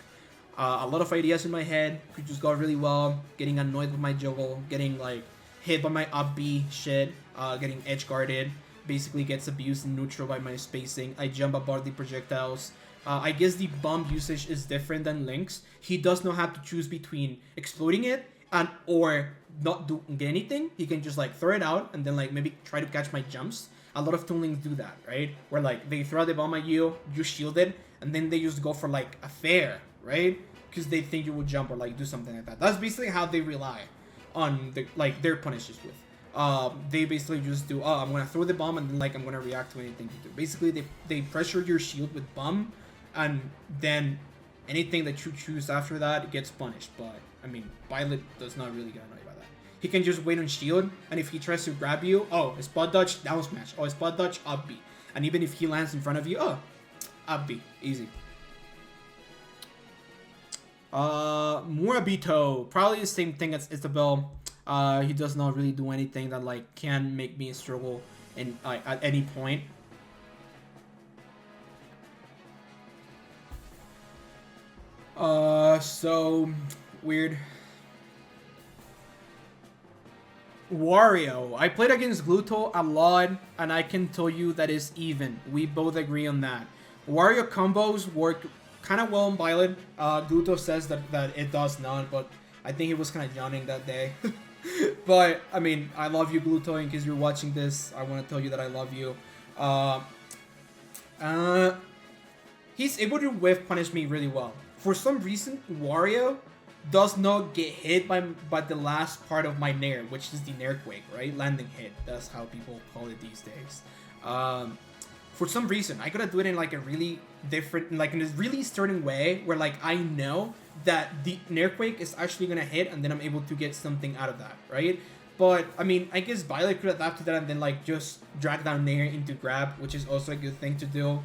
A lot of ideas in my head could just go really well. Getting annoyed with my juggle, getting like hit by my up B shit, getting edge guarded, basically gets abused in neutral by my spacing. I jump above the projectiles. I guess the bomb usage is different than Link's. He does not have to choose between exploding it and or not do anything. He can just like throw it out and then like maybe try to catch my jumps. a lot of Toon Links do that, right? Where like they throw the bomb at you, you shield it, and then they just go for like a fair, right? Because they think you will jump or like do something like that. That's basically how they rely on their punishes with. They basically just do, oh, I'm gonna throw the bomb and then like I'm gonna react to anything you do. Basically, they pressure your shield with bomb, and then anything that you choose after that gets punished. But I mean, Byleth does not really get annoyed by that. He can just wait on shield, and if he tries to grab you, oh, spot dodge, down smash. Oh, spot dodge, up B. And even if he lands in front of you, oh, up B, easy. Morabito, probably the same thing as Isabel. He does not really do anything that like can make me struggle in at any point. So weird. Wario. I played against Gluto a lot, and I can tell you that is even. We both agree on that. Wario combos work kind of well on Byleth. Gluto says that it does not, but I think he was kind of yawning that day. But, I mean, I love you, Gluto, in case you're watching this. I want to tell you that I love you. He's able to whiff punish me really well. For some reason, Wario does not get hit by the last part of my nair, which is the nair quake, right? Landing hit. That's how people call it these days. For some reason, I gotta do it in like a really different, like in a really certain way where like I know that the nair quake is actually gonna hit, and then I'm able to get something out of that, right? But I mean, I guess Byleth could adapt to that and then like just drag down nair into grab, which is also a good thing to do.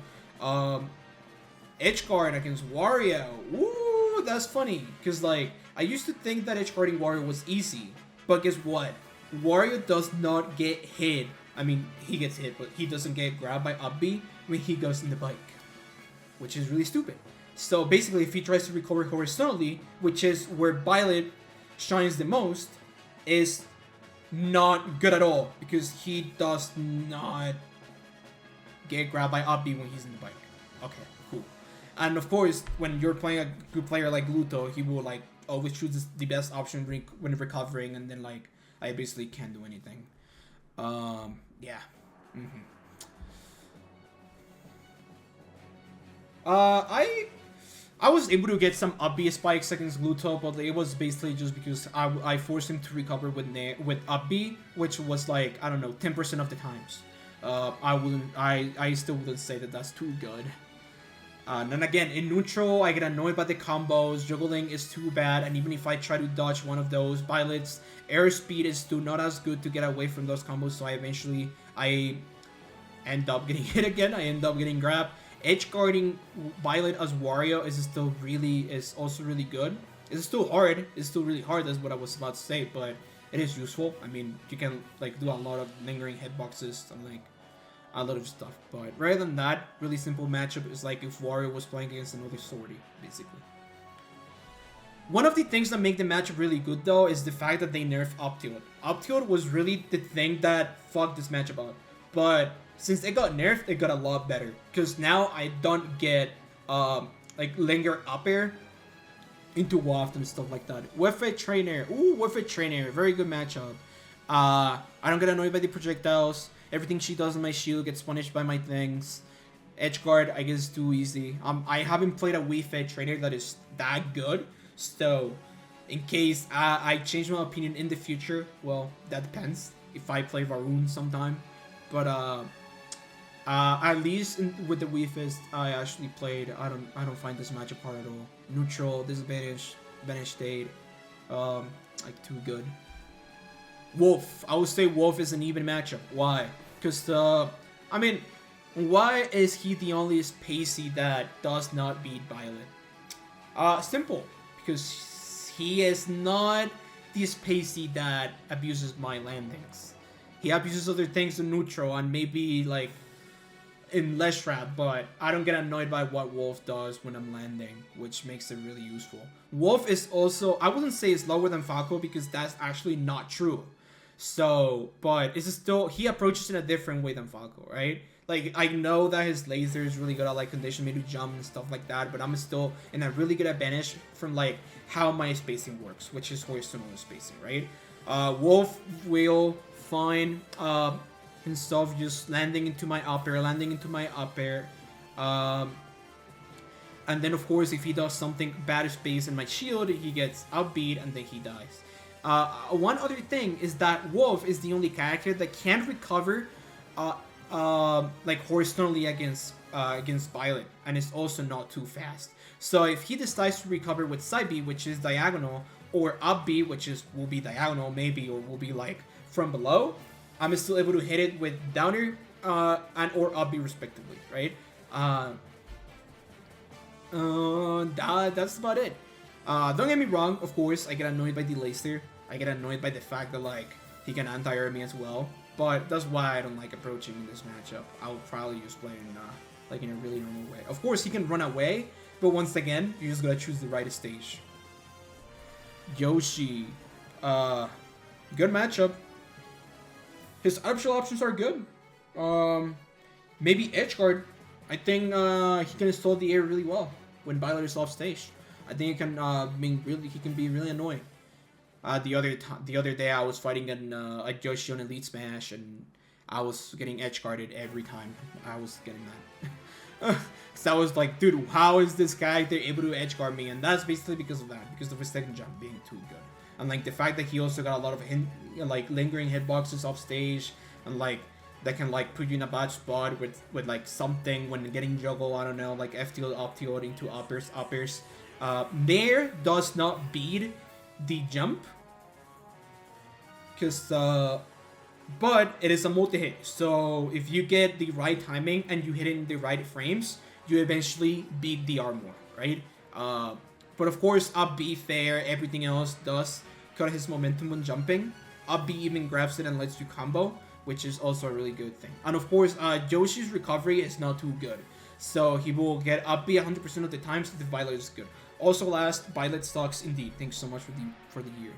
Edge guard against Wario. Ooh, that's funny. Because, like, I used to think that edge guarding Wario was easy. But guess what? Wario does not get hit. I mean, he gets hit, but he doesn't get grabbed by up B when he goes in the bike. Which is really stupid. So, basically, if he tries to recover horizontally, which is where Byleth shines the most, is not good at all. Because he does not get grabbed by up B when he's in the bike. Okay. And of course, when you're playing a good player like Gluto, he will like always choose the best option when recovering, and then like I basically can't do anything. Yeah. I was able to get some up B spikes against Gluto, but it was basically just because I forced him to recover with up B, which was like, I don't know, 10% of the times. I still wouldn't say that that's too good. And then again, in neutral, I get annoyed by the combos. Juggling is too bad, and even if I try to dodge one of those, Byleth's airspeed is still not as good to get away from those combos, so I end up getting hit again. I end up getting grabbed. Edge guarding Byleth as Wario is also really good. It's still hard. It's still really hard. That's what I was about to say, but it is useful. I mean, you can like do a lot of lingering hitboxes and like a lot of stuff. But rather than that, really simple matchup is like if Wario was playing against another Swordy, basically. One of the things that make the matchup really good though is the fact that they nerfed up tilt. Up tilt was really the thing that fucked this matchup up. But since it got nerfed, it got a lot better. Because now I don't get like linger up air into waft and stuff like that. Wii Fit Trainer. Ooh, Wii Fit Trainer. Very good matchup. I don't get annoyed by the projectiles. Everything she does on my shield gets punished by my things. Edge guard, I guess, is too easy. I haven't played a Wii Fit Trainer that is that good. So, in case I change my opinion in the future, well, that depends. If I play Varun sometime. But, at least with the Wii Fist, I actually played. I don't find this matchup hard at all. Neutral, disadvantage, banish state, like too good. Wolf, I would say Wolf is an even matchup. Why? Because I mean, why is he the only spacey that does not beat Byleth? Simple, because he is not the spacey that abuses my landings. He abuses other things in neutral and maybe like in less trap, but I don't get annoyed by what Wolf does when I'm landing, which makes it really useful. Wolf is also, I wouldn't say it's lower than Falco because that's actually not true. So, but it's still, he approaches in a different way than Falco, right? Like, I know that his laser is really good at like condition me to jump and stuff like that, but I'm still in a really good advantage from like how my spacing works, which is horizontal spacing, right? Wolf will find instead of just landing into my up air. And then of course if he does something bad space in my shield, he gets upbeat and then he dies. One other thing is that Wolf is the only character that can't recover like horizontally against Byleth, and it's also not too fast. So if he decides to recover with side B, which is diagonal, or up B, which will be diagonal maybe, or will be like from below, I'm still able to hit it with downer and or up B respectively, right? That's about it. Don't get me wrong, of course, I get annoyed by delays there. I get annoyed by the fact that like he can anti-air me as well. But that's why I don't like approaching in this matchup. I will probably just play in like in a really normal way. Of course, he can run away, but once again, you just gotta choose the right stage. Yoshi, good matchup. His optional options are good. Maybe edge guard. I think he can install the air really well when Byleth is off stage. I think he can be really annoying. The other day I was fighting a Yoshi on Elite Smash and I was getting edge guarded every time. I was getting that. Cause I was like, dude, how is this character able to edge guard me? And that's basically because of that, because of his second jump being too good. And like the fact that he also got a lot of like lingering hitboxes off stage, and like that can like put you in a bad spot with like something when getting juggle. I don't know, like FTL up tilt into uppers. Nair does not beat the jump, because but it is a multi-hit, so if you get the right timing and you hit it in the right frames, you eventually beat the armor, right? But of course, up B fair, everything else does cut his momentum when jumping. Up B even grabs it and lets you combo, which is also a really good thing. And of course, Yoshi's recovery is not too good, so he will get up B 100% of the time, so the Byleth is good. Also last, Byleth sucks indeed. Thanks so much for the year.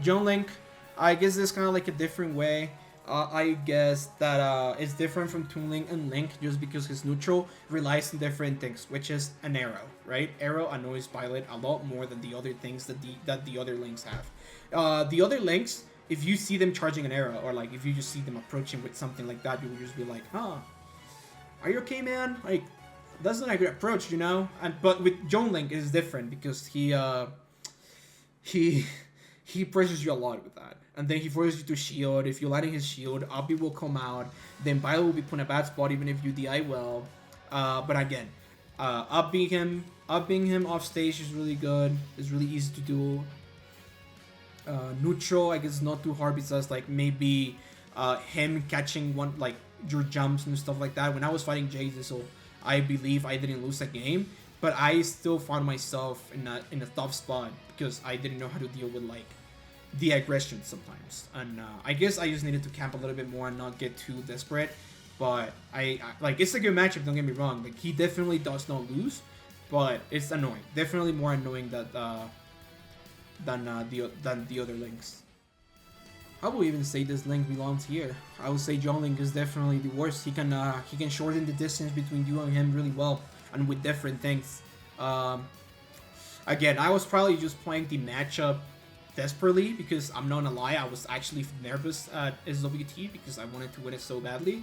Toon Link, I guess it's kind of like a different way. I guess that it's different from Toon Link and Link just because his neutral relies on different things, which is an arrow, right? Arrow annoys Byleth a lot more than the other things that the other links have. The other links, if you see them charging an arrow, or like if you just see them approaching with something like that, you will just be like, huh, are you okay, man? Like, that's not a good approach, you know? But with Toon Link, it is different because he presses you a lot with that. And then he forces you to shield. If you're lighting his shield, Abby will come out. Then Byleth will be put in a bad spot even if you DI well. But again, upping him off stage is really good. It's really easy to do. Neutral, I guess, not too hard because like maybe him catching one like your jumps and stuff like that. When I was fighting Jay Diesel, I believe I didn't lose a game, but I still found myself in a tough spot because I didn't know how to deal with like the aggression sometimes. And I guess I just needed to camp a little bit more and not get too desperate. But I like, it's a good matchup, don't get me wrong. Like, he definitely does not lose, but it's annoying. Definitely more annoying that than the other links. I will even say this link belongs here. I would say Toon Link is definitely the worst. He can shorten the distance between you and him really well, and with different things. Again, I was probably just playing the matchup desperately because I'm not gonna lie, I was actually nervous at SWT because I wanted to win it so badly.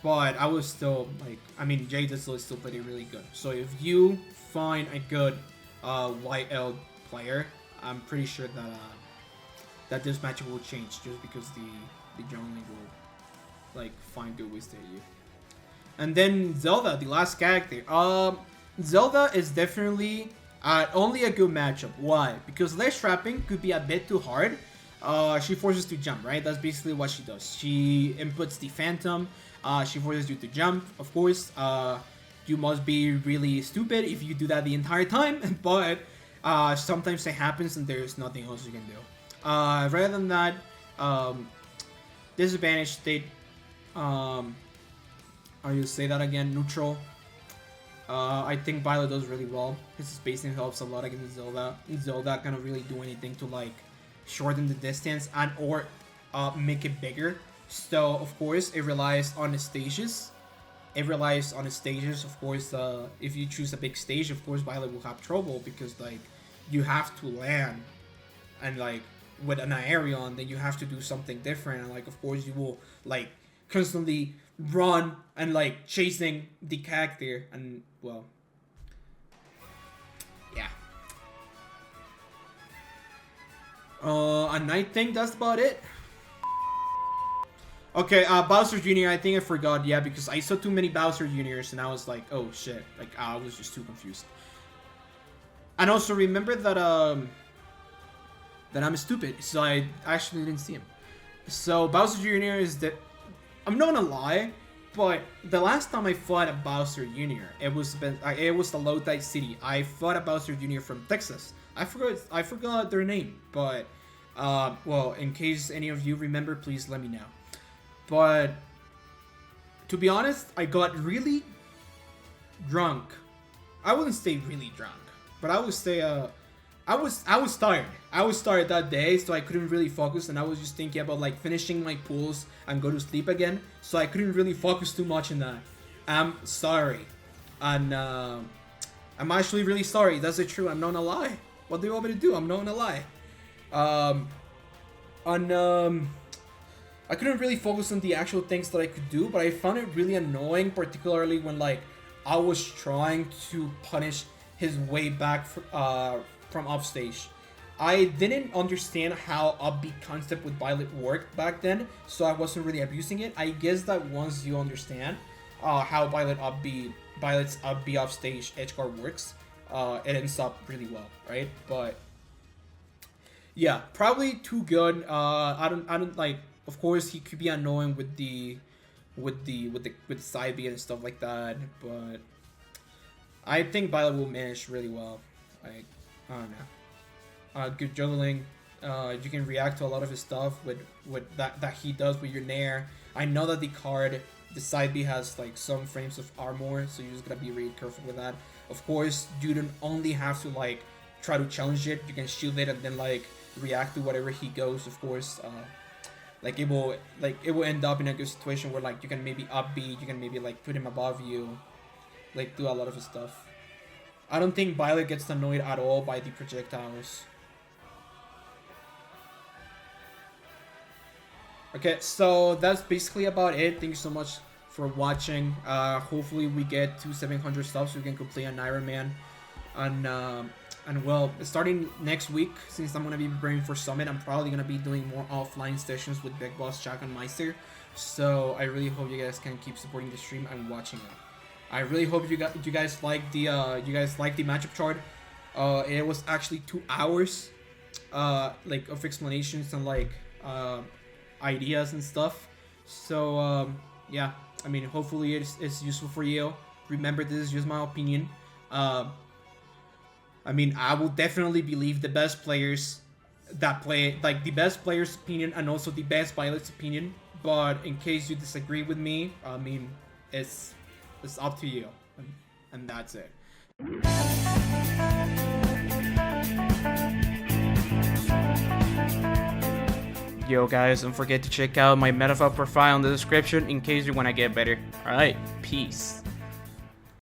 But I was still like, I mean, Jay Diesel is still pretty really good. So if you find a good YL player, I'm pretty sure that that this matchup will change just because the Toon Link will like find good ways to hit you. And then Zelda, the last character. Zelda is definitely only a good matchup. Why? Because ledge trapping could be a bit too hard. She forces to jump, right? That's basically what she does. She inputs the Phantom. She forces you to jump. Of course, you must be really stupid if you do that the entire time. But sometimes it happens and there's nothing else you can do. Rather than that, disadvantage state. I'll just say that again. Neutral. I think Byleth does really well. His spacing helps a lot against Zelda. Zelda cannot really do anything to like shorten the distance and or make it bigger. So of course it relies on the stages. Of course, if you choose a big stage, of course Byleth will have trouble because like you have to land and like with an Aerion, then you have to do something different. And like, of course, you will like constantly run and like chasing the character. And well, yeah. And I think that's about it. Okay, Bowser Jr., I think I forgot, yeah, because I saw too many Bowser Jr.'s and I was like, oh shit, like, I was just too confused. And also remember that, that I'm stupid, so I actually didn't see him. So, Bowser Jr. is the... I'm not gonna lie, but the last time I fought a Bowser Jr., it was the Low Tide City. I fought a Bowser Jr. from Texas. I forgot their name, but, well, in case any of you remember, please let me know. But, to be honest, I got really drunk. I wouldn't say really drunk, but I would say, I was tired. I was tired that day, so I couldn't really focus, and I was just thinking about, like, finishing my pools and go to sleep again, so I couldn't really focus too much on that. I'm sorry. And, I'm actually really sorry. That's it true. I'm not gonna lie. What do you want me to do? I'm not gonna lie. I couldn't really focus on the actual things that I could do, but I found it really annoying, particularly when, like, I was trying to punish his way back from upstage. I didn't understand how up B concept with Byleth worked back then, so I wasn't really abusing it. I guess that once you understand how Byleth's up B offstage edgeguard works, it ends up really well, right? But yeah, probably too good. I don't like. Of course, he could be annoying with the side B and stuff like that, but I think Byleth will manage really well. Like, I don't know. Good juggling. You can react to a lot of his stuff with that he does with your Nair. I know that the side B has like some frames of armor, so you're just gonna be really careful with that. Of course, you don't only have to like try to challenge it. You can shield it and then like react to whatever he goes. Of course. Like it will end up in a good situation where like you can maybe up B, you can maybe like put him above you, like do a lot of his stuff. I don't think Byleth gets annoyed at all by the projectiles. Okay, so that's basically about it. Thank you so much for watching. Hopefully we get to 700 subs so we can complete an Iron Man. And well, starting next week, since I'm going to be preparing for Summit, I'm probably going to be doing more offline sessions with Big Boss, Shulk, and Meister. So I really hope you guys can keep supporting the stream and watching it. I really hope you guys like the matchup chart. It was actually 2 hours, like of explanations and like ideas and stuff. So yeah, I mean, hopefully it's useful for you. Remember, this is just my opinion. I mean, I will definitely believe the best players that play, like the best players' opinion and also the best Byleth's opinion. But in case you disagree with me, I mean, it's up to you, and that's it. Yo guys, don't forget to check out my Metafile profile in the description in case you want to get better. Alright, peace.